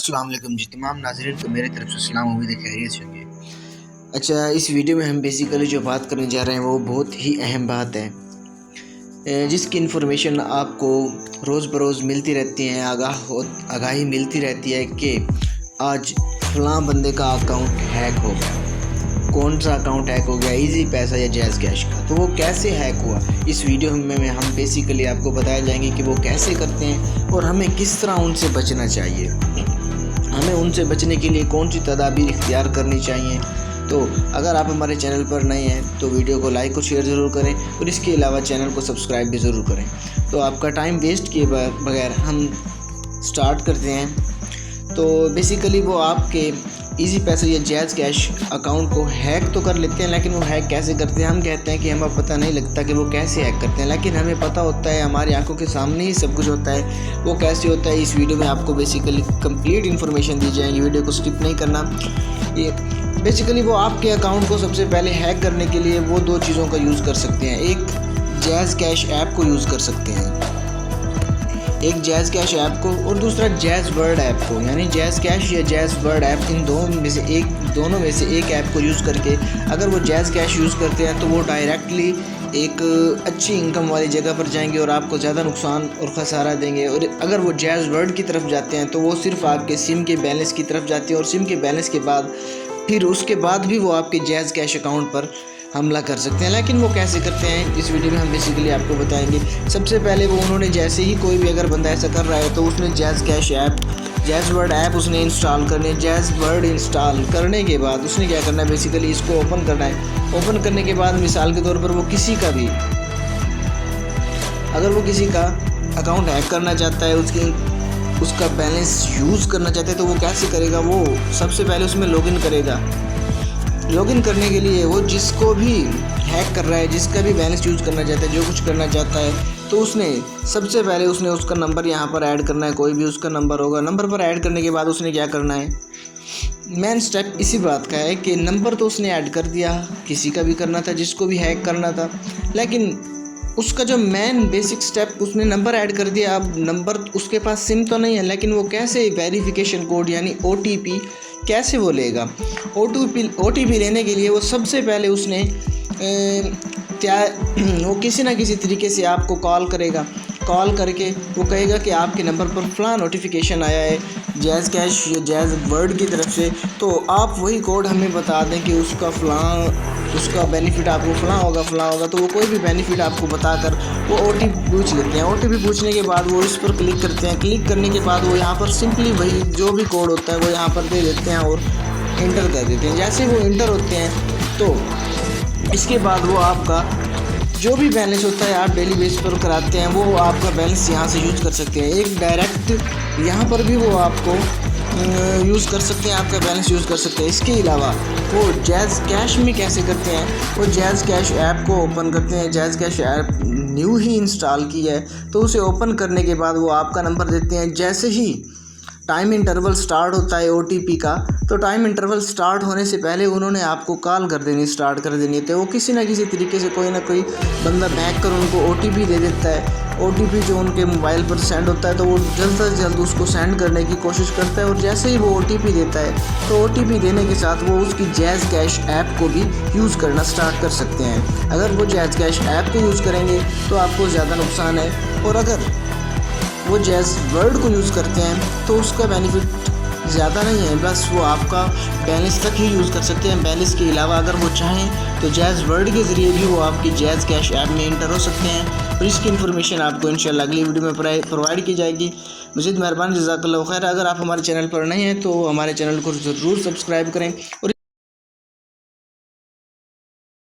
अस्सलाम वालेकुम जी तमाम नाज़रीन को मेरी तरफ से सलाम। उम्मीद है खैरियत से होंगे। अच्छा, इस वीडियो में हम बेसिकली जो बात करने जा रहे हैं वो बहुत ही अहम बात है, जिसकी इन्फॉर्मेशन आपको रोज़ बरोज़ मिलती रहती है, आगाही मिलती रहती है कि आज फलां बंदे का अकाउंट हैक हो गया। कौन सा अकाउंट हैक हो गया, इजी पैसा या जैज़ कैश का? तो वो कैसे हैक हुआ, इस वीडियो में हम बेसिकली आपको बताया जाएंगे कि वो कैसे करते हैं और हमें किस तरह उनसे बचना चाहिए। हमें उनसे बचने के लिए कौन सी तदाबीर इख्तियार करनी चाहिए। तो अगर आप हमारे चैनल पर नए हैं तो वीडियो को लाइक और शेयर ज़रूर करें और इसके अलावा चैनल को सब्सक्राइब भी ज़रूर करें। तो आपका टाइम वेस्ट किए बगैर हम स्टार्ट करते हैं। तो बेसिकली वो आपके इजी पैसे या जैज़ कैश अकाउंट को हैक तो कर लेते हैं, लेकिन वो हैक कैसे करते हैं? हम कहते हैं कि हमें पता नहीं लगता कि वो कैसे हैक करते हैं, लेकिन हमें पता होता है, हमारी आंखों के सामने ही सब कुछ होता है। वो कैसे होता है, इस वीडियो में आपको बेसिकली कंप्लीट इन्फॉर्मेशन दी जाएगी। वीडियो को स्किप नहीं करना। ये बेसिकली वो आपके अकाउंट को सबसे पहले हैक करने के लिए वो दो चीज़ों का यूज़ कर सकते हैं। एक जैज़ कैश ऐप को यूज़ कर सकते हैं, एक जैज़ कैश ऐप को, और दूसरा जैज़ वर्ड ऐप को। यानी जैज़ कैश या जैज़ वर्ड ऐप, इन दोनों में से एक ऐप को यूज़ करके अगर वो जैज़ कैश यूज़ करते हैं तो वो डायरेक्टली एक अच्छी इनकम वाली जगह पर जाएंगे और आपको ज़्यादा नुकसान और ख़सारा देंगे। और अगर वो जैज़ वर्ड की तरफ जाते हैं तो वो सिर्फ आपके सिम के बैलेंस की तरफ जाती है, और सिम के बैलेंस के बाद फिर उसके बाद भी वो आपके जैज़ कैश अकाउंट पर हमला कर सकते हैं। लेकिन वो कैसे करते हैं इस वीडियो में हम बेसिकली आपको बताएंगे। सबसे पहले उन्होंने जैसे ही कोई भी अगर बंदा ऐसा कर रहा है तो उसने jazz cash app, jazz word app उसने इंस्टॉल करनी है। जैज़ वर्ड इंस्टॉल करने के बाद उसने क्या करना है, बेसिकली इसको ओपन करना है। ओपन करने के बाद मिसाल के तौर पर वो किसी का भी, अगर वो किसी का अकाउंट हैक करना चाहता है, उसका बैलेंस यूज़ करना चाहता है, तो वो कैसे करेगा? वो सबसे पहले उसमें लॉगिन करेगा। लॉगिन करने के लिए वो जिसको भी हैक कर रहा है, जिसका भी बैलेंस यूज़ करना चाहता है, जो कुछ करना चाहता है, तो उसने सबसे पहले उसका नंबर यहाँ पर ऐड करना है। कोई भी उसका नंबर होगा। नंबर पर ऐड करने के बाद उसने क्या करना है, मेन स्टेप इसी बात का है कि नंबर तो उसने ऐड कर दिया, किसी का भी करना था, जिसको भी हैक करना था, लेकिन उसका जो मेन बेसिक स्टेप, उसने नंबर ऐड कर दिया। अब नंबर उसके पास सिम तो नहीं है, लेकिन वो कैसे वेरिफिकेशन कोड यानी OTP कैसे वो लेगा? OTP लेने के लिए वो सबसे पहले उसने वो किसी ना किसी तरीके से आपको कॉल करेगा। कॉल करके वो कहेगा कि आपके नंबर पर फ़लाँ नोटिफिकेशन आया है जैज़ कैश या जैज़ वर्ड की तरफ से, तो आप वही कोड हमें बता दें कि उसका बेनिफिट आपको फ़लाँ होगा। तो वो कोई भी बेनिफिट आपको बताकर वो OTP पूछ लेते हैं। OTP पूछने के बाद वो इस पर क्लिक करते हैं। क्लिक करने के बाद वो यहाँ पर सिंपली वही जो भी कोड होता है वो यहाँ पर दे देते हैं और इंटर कर देते हैं। जैसे वो इंटर होते हैं तो इसके बाद वो आपका जो भी बैलेंस होता है आप डेली बेस पर कराते हैं, वो आपका बैलेंस यहाँ से यूज़ कर सकते हैं। एक डायरेक्ट यहाँ पर भी वो आपको यूज़ कर सकते हैं, आपका बैलेंस यूज़ कर सकते हैं। इसके अलावा वो जैज़ कैश में कैसे करते हैं, वो जैज़ कैश ऐप को ओपन करते हैं। जैज़ कैश ऐप न्यू ही इंस्टॉल की है तो उसे ओपन करने के बाद वो आपका नंबर देते हैं। जैसे ही टाइम इंटरवल स्टार्ट होता है OTP का, तो टाइम इंटरवल स्टार्ट होने से पहले उन्होंने आपको कॉल स्टार्ट कर देनी है। वो किसी ना किसी तरीके से कोई ना कोई बंदा बैक कर उनको OTP दे देता है। OTP जो उनके मोबाइल पर सेंड होता है तो वो जल्द से जल्द उसको सेंड करने की कोशिश करता है, और जैसे ही वो OTP देता है तो OTP देने के साथ वो उसकी जैज़ कैश ऐप को भी यूज़ करना स्टार्ट कर सकते हैं। अगर वो जैज़ कैश ऐप को यूज़ करेंगे तो आपको ज़्यादा नुकसान है, और अगर वो जैज़ वर्ड को यूज़ करते हैं तो उसका बेनिफिट ज़्यादा नहीं है, बस वो आपका बैलेंस तक ही यूज़ कर सकते हैं। बैलेंस के अलावा अगर वो चाहें तो जैज़ वर्ड के ज़रिए भी वो आपकी जैज़ कैश ऐप में इंटर हो सकते हैं, और इसकी इन्फॉर्मेशन आपको इंशाल्लाह अगली वीडियो में प्रोवाइड की जाएगी। मज़ीद मेहरबानी, जज़ाकल्लाहु खैर। अगर आप हमारे चैनल पर नए हैं तो हमारे चैनल को ज़रूर सब्सक्राइब करें और